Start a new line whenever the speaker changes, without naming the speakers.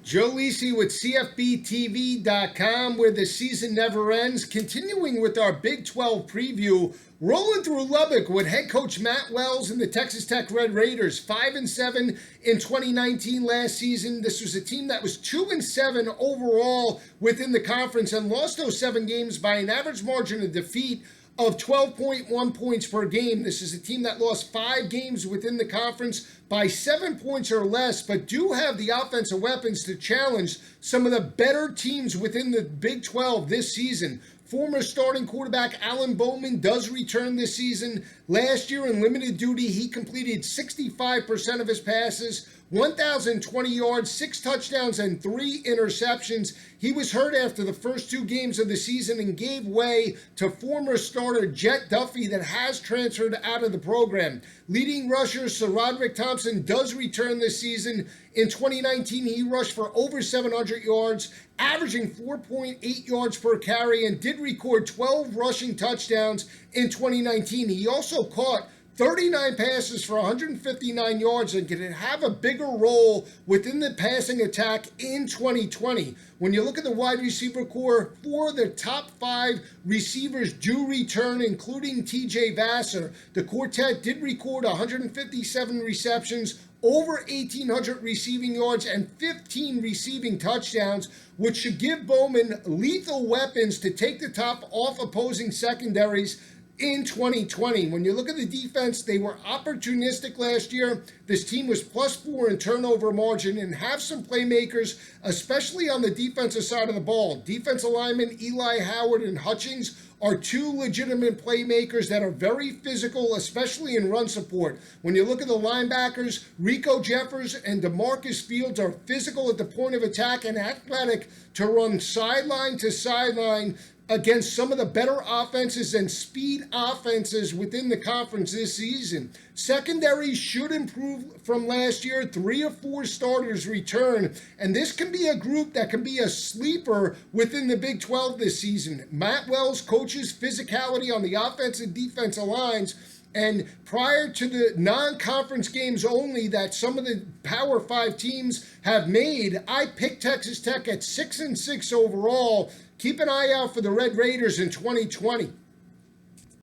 Joe Lisi with CFBTV.com, where the season never ends. Continuing with our Big 12 preview, rolling through Lubbock with head coach Matt Wells and the Texas Tech Red Raiders. 5-7 in 2019 last season. This was a team that was 2-7 overall within the conference and lost those 7 games by an average margin of defeat of 12.1 points per game. This is a team that lost 5 games within the conference by 7 points or less, but do have the offensive weapons to challenge some of the better teams within the Big 12 this season. Former starting quarterback Alan Bowman does return this season. Last year in limited duty, he completed 65% of his passes, 1,020 yards, 6 touchdowns, and 3 interceptions. He was hurt after the first 2 games of the season and gave way to former starter Jet Duffy that has transferred out of the program. Leading rusher Sir Roderick Thompson does return this season. In 2019, he rushed for over 700 yards, averaging 4.8 yards per carry, and did record 12 rushing touchdowns in 2019. He also caught 39 passes for 159 yards and can have a bigger role within the passing attack in 2020. When you look at the wide receiver core, 4 of the top 5 receivers do return, including TJ Vassar. The quartet did record 157 receptions, over 1,800 receiving yards, and 15 receiving touchdowns, which should give Bowman lethal weapons to take the top off opposing secondaries in 2020. When you look at the defense, they were opportunistic last year. This team was +4 in turnover margin and have some playmakers, especially on the defensive side of the ball. Defensive linemen Eli Howard and Hutchings are 2 legitimate playmakers that are very physical, especially in run support. When you look at the linebackers, Rico Jeffers and DeMarcus Fields are physical at the point of attack and athletic to run sideline to sideline against some of the better offenses and speed offenses within the conference this season. Secondary should improve from last year. 3 or 4 starters return, and this can be a group that can be a sleeper within the Big 12 this season. Matt Wells coaches physicality on the offensive and defensive lines, and prior to the non-conference games only that some of the Power 5 teams have made, I picked Texas Tech at 6-6 overall. Keep an eye out for the Red Raiders in 2020.